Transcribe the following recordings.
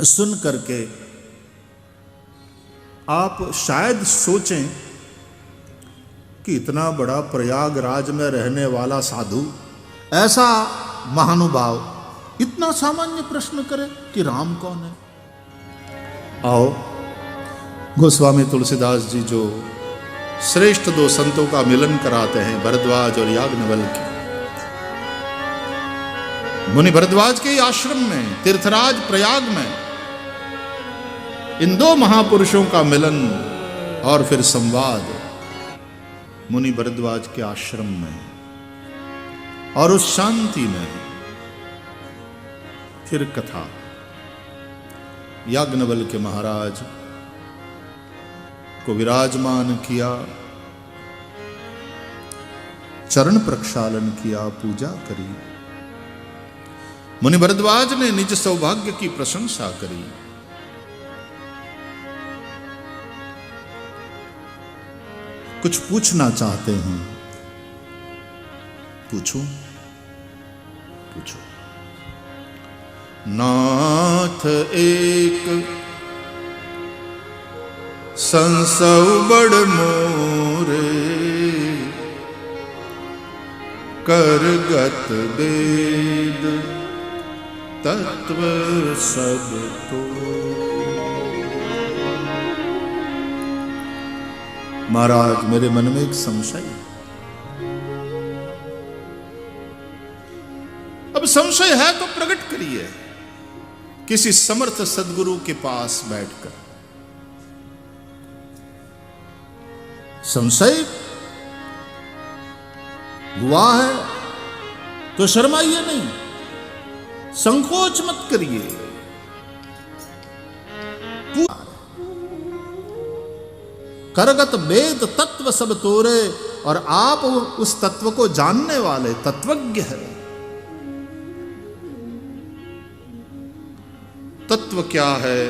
सुन करके आप शायद सोचें कि इतना बड़ा प्रयागराज में रहने वाला साधु, ऐसा महानुभाव इतना सामान्य प्रश्न करे कि राम कौन है। आओ, गोस्वामी तुलसीदास जी जो श्रेष्ठ दो संतों का मिलन कराते हैं, भरद्वाज और याज्ञवल्क्य, मुनि भरद्वाज के आश्रम में तीर्थराज प्रयाग में इन दो महापुरुषों का मिलन और फिर संवाद मुनि भरद्वाज के आश्रम में, और उस शांति में फिर कथा। याज्ञवल्क्य महाराज को विराजमान किया, चरण प्रक्षालन किया, पूजा करी। मुनि भरद्वाज ने निज सौभाग्य की प्रशंसा करी। कुछ पूछना चाहते हैं, पूछूं? पूछो। नाथ एक संसव बड़ मोरे, करगत वेद तत्व सब तो। महाराज, मेरे मन में एक संशय है। अब संशय है तो प्रकट करिए किसी समर्थ सद्गुरु के पास बैठकर। संशय हुआ है तो शर्माइए नहीं, संकोच मत करिए। करगत वेद तत्व सब तोरे, और आप उस तत्व को जानने वाले तत्वज्ञ है। तत्व क्या है?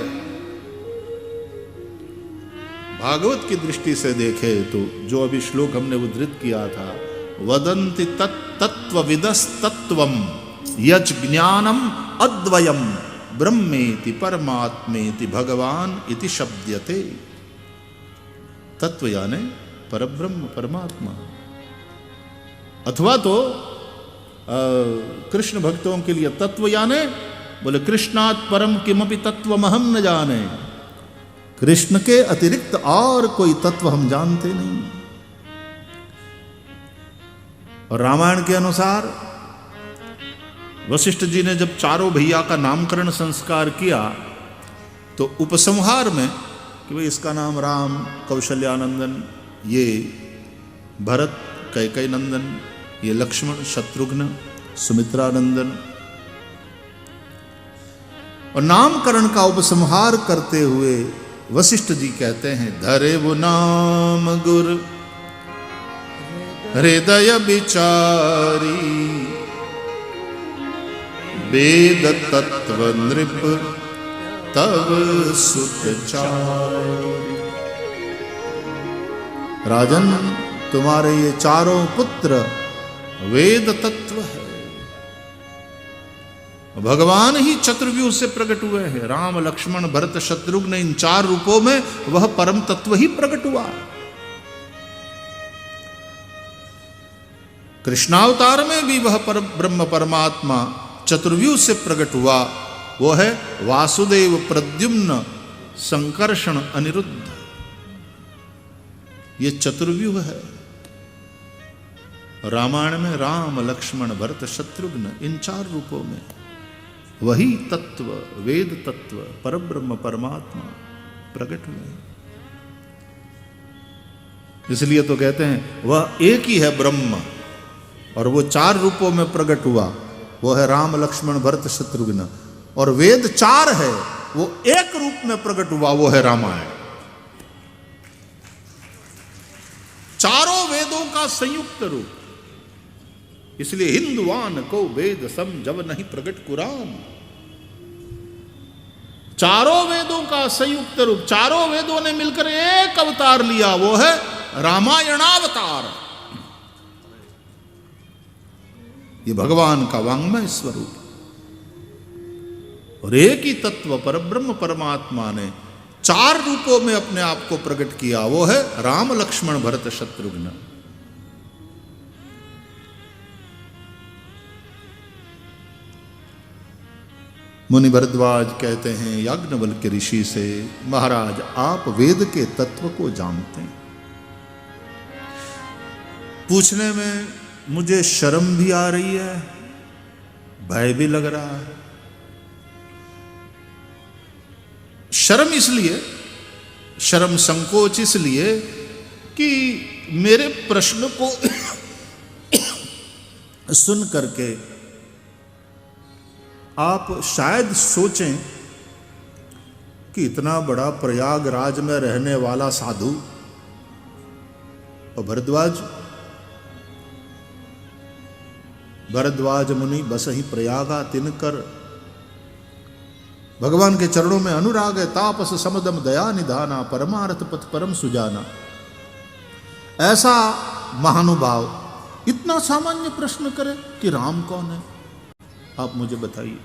भागवत की दृष्टि से देखे तो जो अभी श्लोक हमने उद्धृत किया था, वदन्ति तत्त्वविदस्तत्त्वम् यज् ज्ञानम अद्वयम ब्रह्मेति परमात्मेति भगवान इति शब्द्यते। तत्व यानी परब्रह्म परमात्मा, अथवा तो कृष्ण भक्तों के लिए तत्व यानी बोले कृष्णात् परम किमपि तत्वमहं न जाने, कृष्ण के अतिरिक्त और कोई तत्व हम जानते नहीं। और रामायण के अनुसार वशिष्ठ जी ने जब चारों भैया का नामकरण संस्कार किया तो उपसंहार में कि भाई इसका नाम राम, कौशल्यानंदन, ये भरत, कैकेयी नंदन, ये लक्ष्मण, शत्रुघ्न, सुमित्रानंदन, और नामकरण का उपसंहार करते हुए वशिष्ठ जी कहते हैं, धरे वो नाम गुर हृदय विचारी, वेद तत्व नृप तव सुत चारि। राजन, तुम्हारे ये चारों पुत्र वेद तत्व है। भगवान ही चतुर्व्यूह से प्रकट हुए हैं। राम, लक्ष्मण, भरत, शत्रुघ्न, इन चार रूपों में वह परम तत्व ही प्रकट हुआ। कृष्णावतार में भी वह ब्रह्म परमात्मा चतुर्व्यूह से प्रकट हुआ। वो है वासुदेव, प्रद्युम्न, संकर्षण, अनिरुद्ध। ये चतुर्व्यूह है। रामायण में राम, लक्ष्मण, भरत, शत्रुघ्न, इन चार रूपों में वही तत्व, वेद तत्व, परब्रह्म परमात्मा प्रकट हुए। इसलिए तो कहते हैं वह एक ही है ब्रह्म, और वो चार रूपों में प्रकट हुआ। वो है राम, लक्ष्मण, भरत, शत्रुघ्न। और वेद चार है, वो एक रूप में प्रकट हुआ, वो है रामायण। चारों वेदों का संयुक्त रूप। इसलिए हिंदुआन को वेद सम जब नहीं प्रकट कुरान। चारों वेदों का संयुक्त रूप, चारों वेदों ने मिलकर एक अवतार लिया, वो है रामायणावतार। ये भगवान का वांग्मय स्वरूप। और एक ही तत्व परब्रह्म परमात्मा ने 4 रूपों में अपने आप को प्रकट किया, वो है राम लक्ष्मण भरत शत्रुघ्न। मुनि भरद्वाज कहते हैं याज्ञवल्क्य ऋषि से, महाराज आप वेद के तत्व को जानते हैं। पूछने में मुझे शर्म भी आ रही है, भय भी लग रहा है। शर्म इसलिए, शर्म संकोच इसलिए कि मेरे प्रश्न को सुन करके आप शायद सोचें कि इतना बड़ा प्रयागराज में रहने वाला साधु और भरद्वाज मुनि बस ही प्रयागा तिनकर, भगवान के चरणों में अनुराग है, तापस समदम दया निधाना, परमार्थ पथ परम सुजाना। ऐसा महानुभाव इतना सामान्य प्रश्न करे कि राम कौन है, आप मुझे बताइए।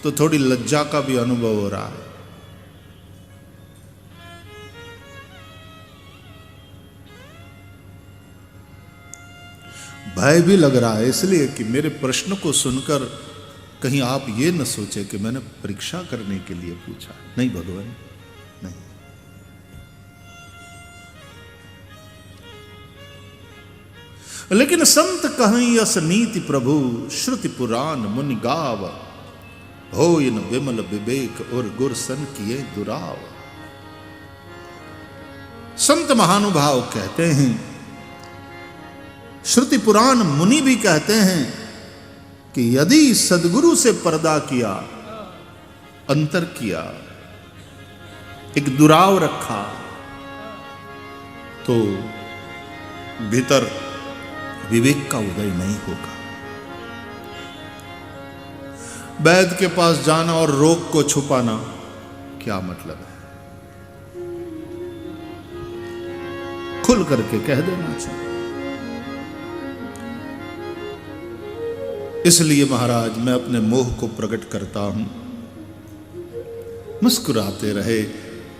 तो थोड़ी लज्जा का भी अनुभव हो रहा है। भय भी लग रहा है इसलिए कि मेरे प्रश्न को सुनकर कहीं आप ये न सोचे कि मैंने परीक्षा करने के लिए पूछा। नहीं भगवान, नहीं। लेकिन संत कहीं अस नीति प्रभु, श्रुति पुराण मुनि गाव, हो इन विमल विवेक और गुरसन किए दुराव। संत महानुभाव कहते हैं, श्रुति पुराण मुनि भी कहते हैं कि यदि सदगुरु से पर्दा किया, अंतर किया, एक दुराव रखा, तो भीतर विवेक का उदय नहीं होगा। वैद्य के पास जाना और रोग को छुपाना क्या मतलब है? खुल करके कह देना चाहिए। इसलिए महाराज मैं अपने मोह को प्रकट करता हूं। मुस्कुराते रहे।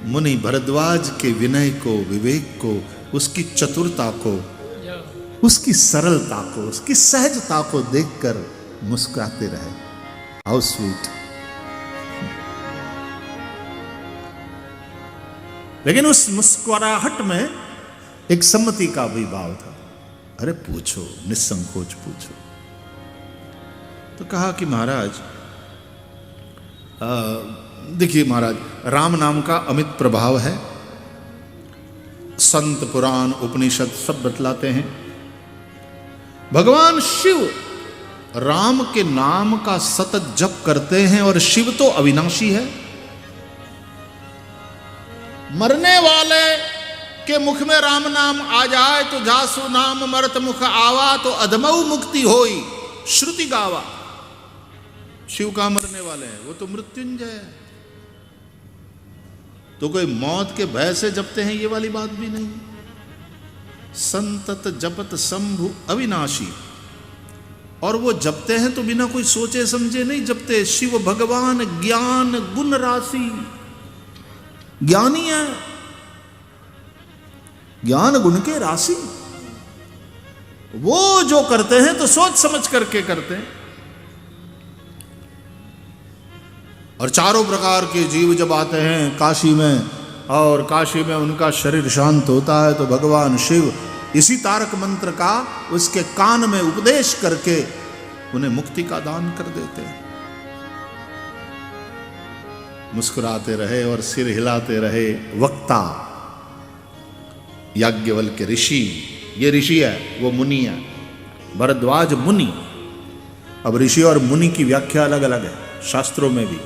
मुनि भरद्वाज के विनय को, विवेक को, उसकी चतुरता को, उसकी सरलता को, उसकी सहजता को देखकर मुस्कुराते रहे। How sweet. लेकिन उस मुस्कुराहट में एक सम्मति का भी भाव था। अरे पूछो, निसंकोच पूछो। तो कहा कि महाराज देखिए महाराज, राम नाम का अमित प्रभाव है। संत पुराण उपनिषद सब बतलाते हैं। भगवान शिव राम के नाम का सतत जप करते हैं और शिव तो अविनाशी है। मरने वाले के मुख में राम नाम आ जाए तो जासु नाम मरत मुख आवा, तो अधमऊ मुक्ति होई श्रुति गावा। शिव का मरने वाले हैं, वो तो मृत्युंजय है। तो कोई मौत के भय से जपते हैं, ये वाली बात भी नहीं। संतत जपत शंभु अविनाशी, और वो जपते हैं तो बिना कोई सोचे समझे नहीं जपते। शिव भगवान ज्ञान गुण राशि, ज्ञानी है, ज्ञान गुण के राशि। वो जो करते हैं तो सोच समझ करके करते हैं। और चारों प्रकार के जीव जब आते हैं काशी में, और काशी में उनका शरीर शांत होता है, तो भगवान शिव इसी तारक मंत्र का उसके कान में उपदेश करके उन्हें मुक्ति का दान कर देते हैं। मुस्कुराते रहे और सिर हिलाते रहे वक्ता याज्ञवल्क्य ऋषि। ये ऋषि है, वो मुनि है, भरद्वाज मुनि। अब ऋषि और मुनि की व्याख्या अलग अलग है शास्त्रों में भी।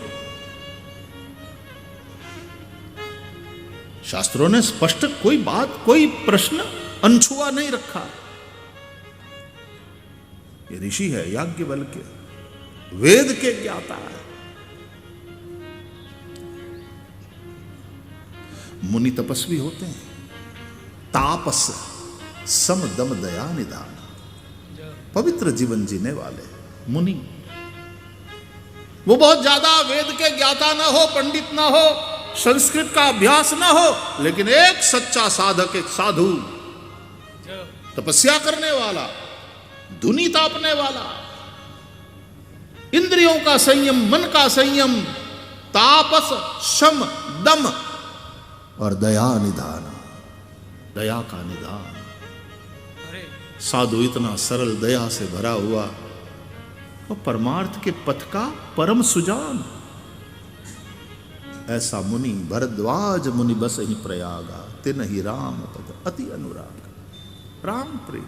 शास्त्रों ने स्पष्ट कोई बात, कोई प्रश्न अनछुआ नहीं रखा। ये ऋषि है याज्ञवल्क्य, वेद के ज्ञाता है। मुनि तपस्वी होते हैं, तापस सम दम दया निधान, पवित्र जीवन जीने वाले मुनि। वो बहुत ज्यादा वेद के ज्ञाता ना हो, पंडित ना हो, संस्कृत का अभ्यास ना हो, लेकिन एक सच्चा साधक, एक साधु, तपस्या करने वाला, धुनी तापने वाला, इंद्रियों का संयम, मन का संयम, तापस, शम, दम और दया निधान, दया का निधान। साधु इतना सरल, दया से भरा हुआ और परमार्थ के पथ का परम सुजान, ऐसा मुनि भरद्वाज मुनि बस ही प्रयागा, तिन ही राम पद अति अनुराग। राम प्रेम,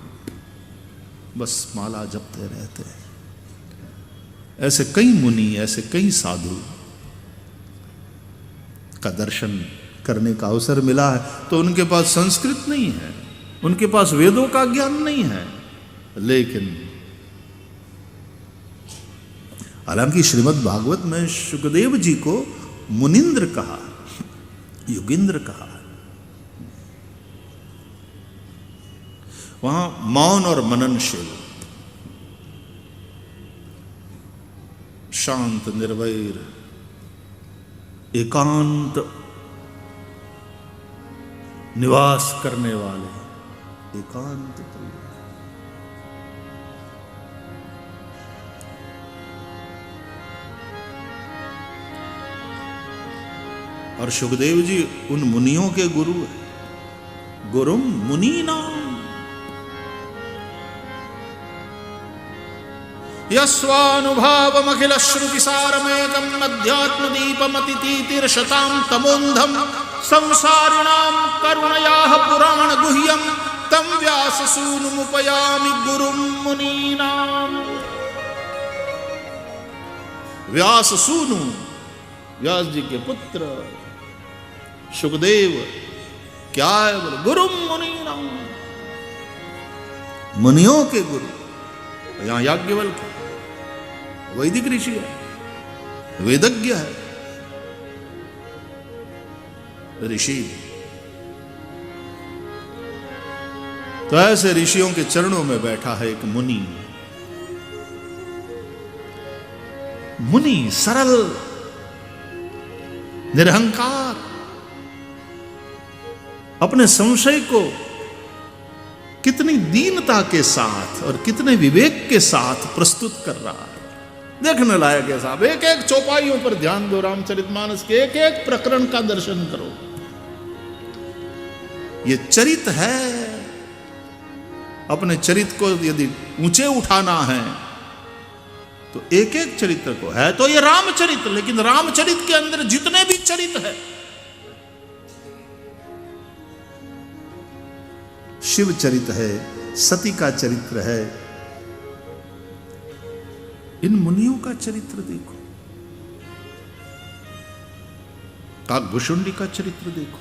बस माला जपते रहते हैं। ऐसे कई मुनि, ऐसे कई साधु का दर्शन करने का अवसर मिला है। तो उनके पास संस्कृत नहीं है, उनके पास वेदों का ज्ञान नहीं है, लेकिन हालांकि श्रीमद् भागवत में शुकदेव जी को मुनिंद्र कहा, युगिंद्र कहा। वहां मौन और मननशील, शांत, निर्वैर, एकांत निवास करने वाले, एकांत परिवार। और सुखदेव जी उन मुनियों के गुरु हैं। गुरुम मुनीनाम यस्वानुभावमखिल श्रुतिसारमेकम् अध्यात्मदीपमतितीतिर्षतां तमोन्धं संसारिणां करुणयाः पुराण गुह्यं तं व्याससूनुमुपयामि गुरुं मुनीनाम्। व्याससूनु, व्यास जी के पुत्र सुखदेव क्या है बोले? गुरुम मुनीनाम, मुनियों के गुरु। यहां याज्ञवल्क्य वैदिक ऋषि है, वेदज्ञ है, ऋषि। तो ऐसे ऋषियों के चरणों में बैठा है एक मुनि। मुनि सरल, निरहंकार, अपने संशय को कितनी दीनता के साथ और कितने विवेक के साथ प्रस्तुत कर रहा है, देखने लायक है साहब। एक एक चौपाइयों पर ध्यान दो, रामचरितमानस के एक एक प्रकरण का दर्शन करो। ये चरित है। अपने चरित को यदि ऊंचे उठाना है तो एक एक चरित्र को, है तो ये रामचरित, लेकिन रामचरित के अंदर जितने भी चरित है, शिव चरित है, सती का चरित्र है, इन मुनियों का चरित्र देखो, काकभुषुंडी का चरित्र देखो।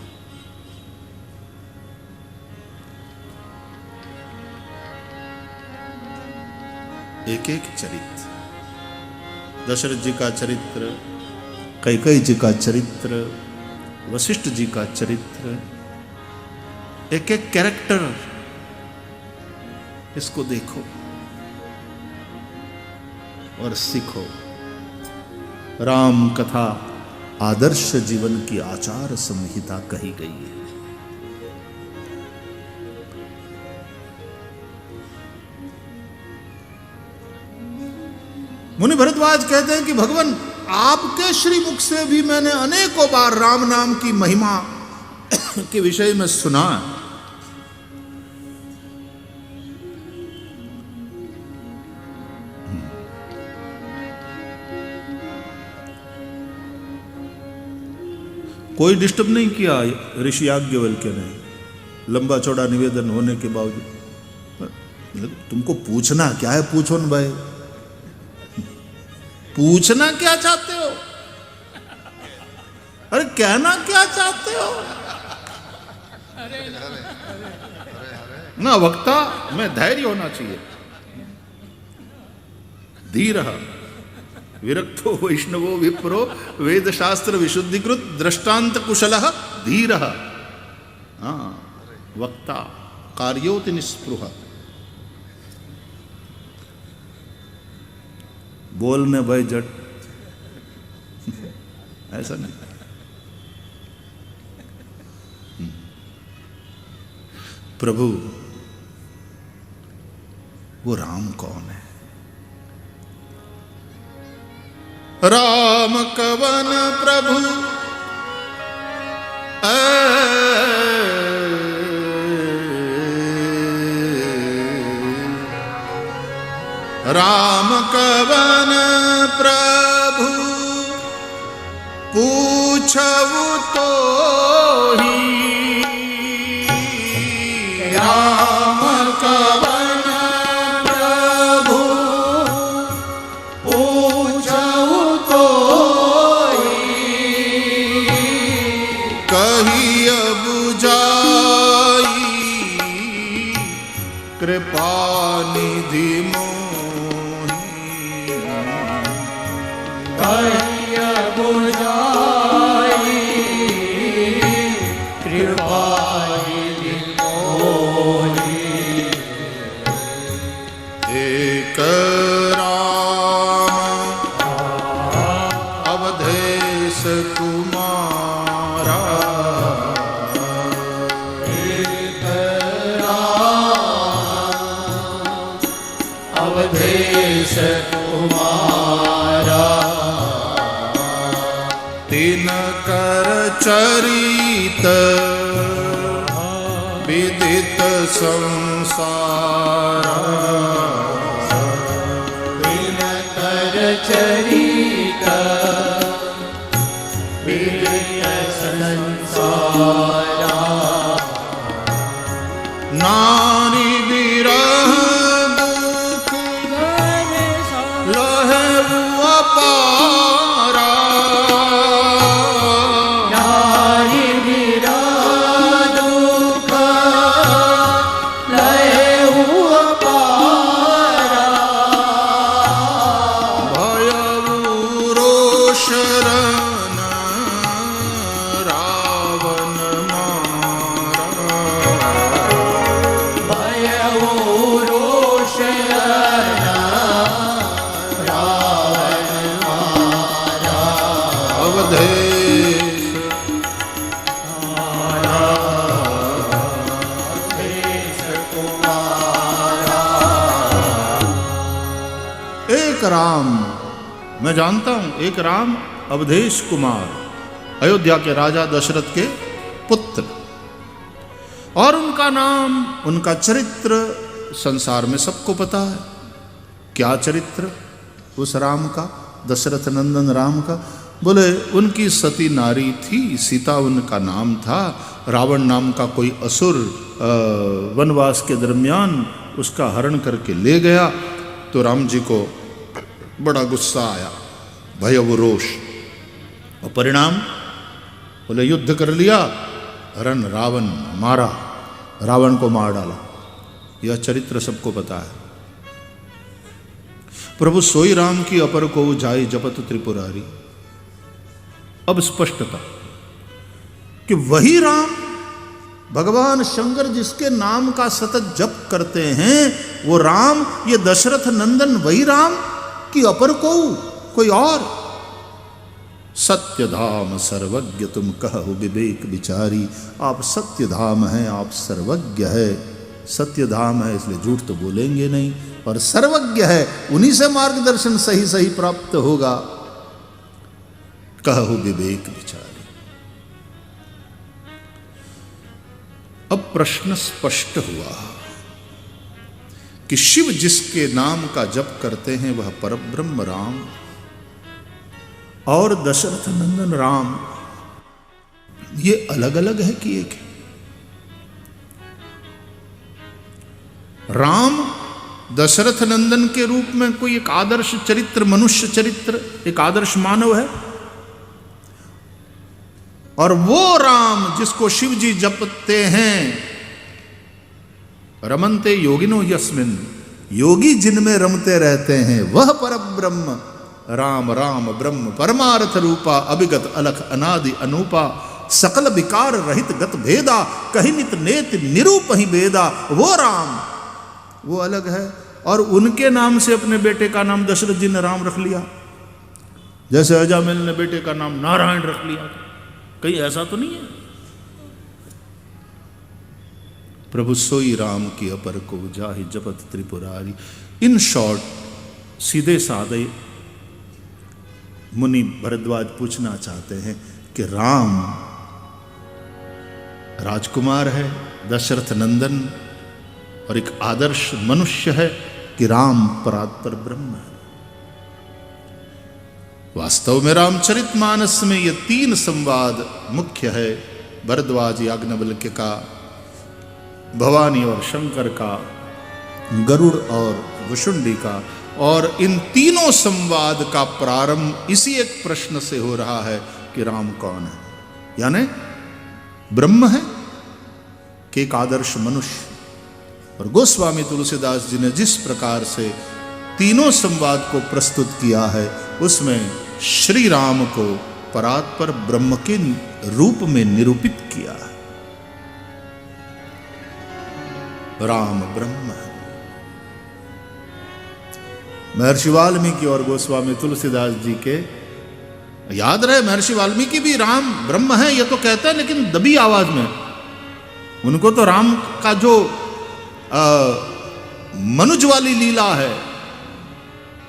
एक एक चरित्र, दशरथ जी का चरित्र, कैकेयी जी का चरित्र, वशिष्ठ जी का चरित्र, एक एक कैरेक्टर, इसको देखो और सीखो। राम कथा आदर्श जीवन की आचार संहिता कही गई है। मुनि भरद्वाज कहते हैं कि भगवान, आपके श्रीमुख से भी मैंने अनेकों बार राम नाम की महिमा के विषय में सुना। कोई डिस्टर्ब नहीं किया ऋषि याज्ञवल्क्य ने, लंबा चौड़ा निवेदन होने के बावजूद। तुमको पूछना क्या है? पूछो न भाई, पूछना क्या चाहते हो? अरे कहना क्या चाहते हो? ना वक्ता में धैर्य होना चाहिए। धीरः विरक्तो वैष्णवो विप्रो वेद शास्त्र विशुद्धिकृत दृष्टांत कुशलः धीरः। हाँ, वक्ता कार्योति निस्पृह, बोलने भाई जट, ऐसा नहीं। प्रभु वो राम कौन है? राम कवन प्रभु राम कवन प्रभु पूछऊ तो ही राम कवन प्रभु पूछऊ तो ही कहिय बुझाई कृपा निधि चरित विदित संसार दिनकर चरित विदित संसार नारी विरह दुख लहे अपारा राम, मैं जानता हूं एक राम अवधेश कुमार, अयोध्या के राजा दशरथ के पुत्र, और उनका नाम, उनका चरित्र संसार में सबको पता है। क्या चरित्र उस राम का, दशरथ नंदन राम का? बोले उनकी सती नारी थी सीता, उनका नाम था। रावण नाम का कोई असुर वनवास के दरमियान उसका हरण करके ले गया, तो राम जी को बड़ा गुस्सा आया, भय वो रोष, और परिणाम बोले युद्ध कर लिया, हरण रावण मारा, रावण को मार डाला। यह चरित्र सबको पता है। प्रभु सोई राम की अपर को जाई जपत त्रिपुरारी। अब स्पष्टता कि वही राम भगवान शंकर जिसके नाम का सतत जप करते हैं, वो राम, ये दशरथ नंदन वही राम कि अपर को कोई और? सत्य धाम सर्वज्ञ तुम कहो विवेक विचारी। आप सत्य धाम हैं, आप सर्वज्ञ है। सत्य धाम है इसलिए झूठ तो बोलेंगे नहीं, और सर्वज्ञ है, उन्हीं से मार्गदर्शन सही सही प्राप्त होगा। कहो विवेक विचारी। अब प्रश्न स्पष्ट हुआ कि शिव जिसके नाम का जप करते हैं वह परब्रह्म राम, और दशरथ नंदन राम ये अलग अलग है कि एक है? राम दशरथ नंदन के रूप में कोई एक आदर्श चरित्र, मनुष्य चरित्र, एक आदर्श मानव है, और वो राम जिसको शिव जी जपते हैं, रमन्ते योगिनो यस्मिन, योगी जिनमें रमते रहते हैं, वह परब्रह्म राम। राम ब्रह्म परमार्थ रूपा, अभिगत अलख अनादि अनूपा, सकल विकार रहित गत भेदा, कहीं नित नेत निरूप ही भेदा। वो राम, वो अलग है, और उनके नाम से अपने बेटे का नाम दशरथ जी ने राम रख लिया। जैसे अजामिल ने बेटे का नाम नारायण रख लिया, कहीं ऐसा तो नहीं है। प्रभु सोई राम की अपर को जाहि जपत त्रिपुरारी। इन शॉर्ट, सीधे साधे मुनि भरद्वाज पूछना चाहते हैं कि राम राजकुमार है, दशरथ नंदन, और एक आदर्श मनुष्य है, कि राम परात्पर ब्रह्म है। वास्तव में रामचरितमानस में ये 3 संवाद मुख्य है, भरद्वाज याज्ञवल्क्य का, भवानी और शंकर का, गरुड़ और वसुंडी का। और इन तीनों संवाद का प्रारंभ इसी एक प्रश्न से हो रहा है कि राम कौन है, यानी ब्रह्म है कि एक आदर्श मनुष्य। और गोस्वामी तुलसीदास जी ने जिस प्रकार से तीनों संवाद को प्रस्तुत किया है, उसमें श्री राम को परात्पर ब्रह्म के रूप में निरूपित किया है। राम ब्रह्म है। महर्षि वाल्मीकि और गोस्वामी तुलसीदास जी के, याद रहे महर्षि वाल्मीकि भी राम ब्रह्म है ये तो कहते हैं, लेकिन दबी आवाज में। उनको तो राम का जो मनुज वाली लीला है,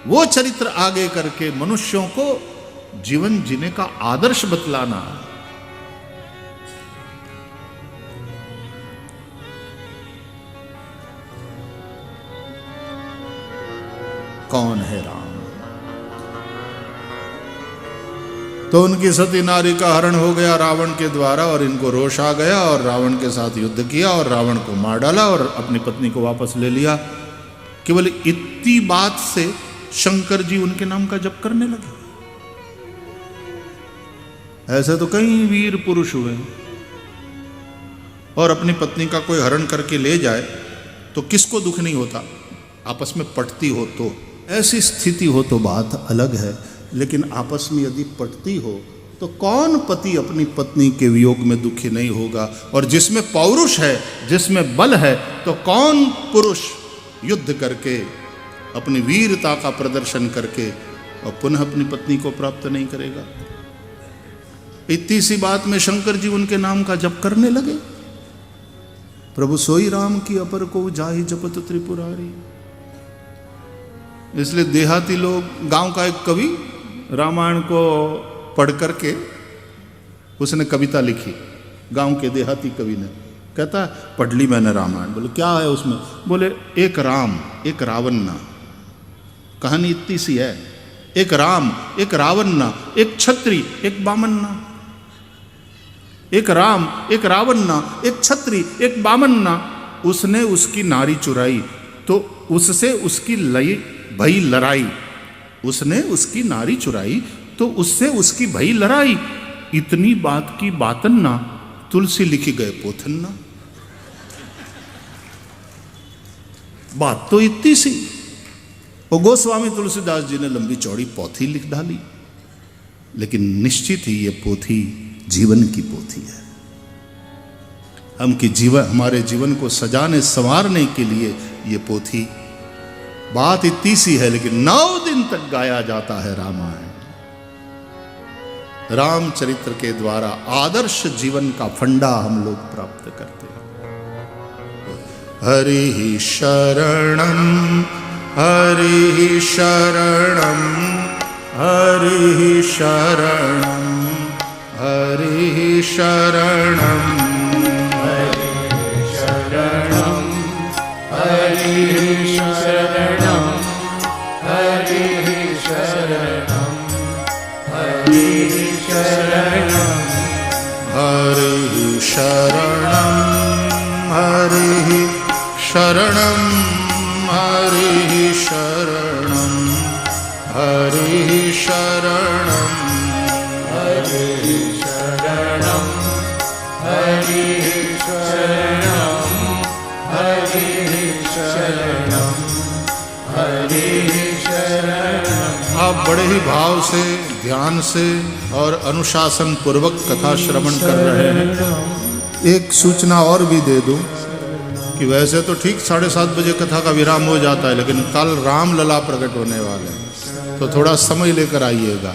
वो चरित्र आगे करके मनुष्यों को जीवन जीने का आदर्श बतलाना। कौन है राम? तो उनकी सती नारी का हरण हो गया रावण के द्वारा, और इनको रोष आ गया और रावण के साथ युद्ध किया और रावण को मार डाला और अपनी पत्नी को वापस ले लिया। केवल इतनी बात से शंकर जी उनके नाम का जप करने लगे। ऐसे तो कई वीर पुरुष हुए, और अपनी पत्नी का कोई हरण करके ले जाए तो किसको दुख नहीं होता, आपस में पटती हो तो। ऐसी स्थिति हो तो बात अलग है, लेकिन आपस में यदि पटती हो तो कौन पति अपनी पत्नी के वियोग में दुखी नहीं होगा। और जिसमें पौरुष है, जिसमें बल है, तो कौन पुरुष युद्ध करके अपनी वीरता का प्रदर्शन करके और पुनः अपनी पत्नी को प्राप्त नहीं करेगा। इतनी सी बात में शंकर जी उनके नाम का जप करने लगे। प्रभु सोई राम की अपर को जाहि जपत त्रिपुरारी। इसलिए देहाती लोग, गांव का एक कवि रामायण को पढ़ करके उसने कविता लिखी, गांव के देहाती कवि ने। कहता पढ़ ली मैंने रामायण। बोले क्या है उसमें? बोले एक राम एक रावण। कहानी इतनी सी है, एक राम एक रावण, एक छत्री एक बामन्ना। एक राम एक रावण, एक छत्री एक बामन्ना। उसने उसकी नारी चुराई तो उससे उसकी भई लड़ाई। उसने उसकी नारी चुराई तो उससे उसकी भई लड़ाई। इतनी बात की बातन्ना, तुलसी लिखी गए पोथन्ना। बात तो इतनी सी। और गोस्वामी तुलसीदास जी ने लंबी चौड़ी पोथी लिख डाली, लेकिन निश्चित ही ये पोथी जीवन की पोथी है। हमारे जीवन को सजाने संवारने के लिए ये पोथी। बात इतनी सी है, लेकिन 9 दिन तक गाया जाता है रामायण। रामचरित्र के द्वारा आदर्श जीवन का फंडा हम लोग प्राप्त करते हैं। हरि शरणम हरि शरणम हरि शरणम हरि शरणम हरि शरणम हरि शरणम हरि शरणम हरि शरणम हरि शरणम हरि शरणम हरि शरणम हरि शरणम हरि शरणम हरि शरणम हरि शरणम हरि शरणम। आप बड़े ही भाव से, ध्यान से और अनुशासन पूर्वक कथा श्रवण कर रहे हैं। एक सूचना और भी दे दूं कि वैसे तो ठीक 7:30 बजे कथा का विराम हो जाता है, लेकिन कल राम लला प्रकट होने वाले हैं, तो थोड़ा समय लेकर आइएगा।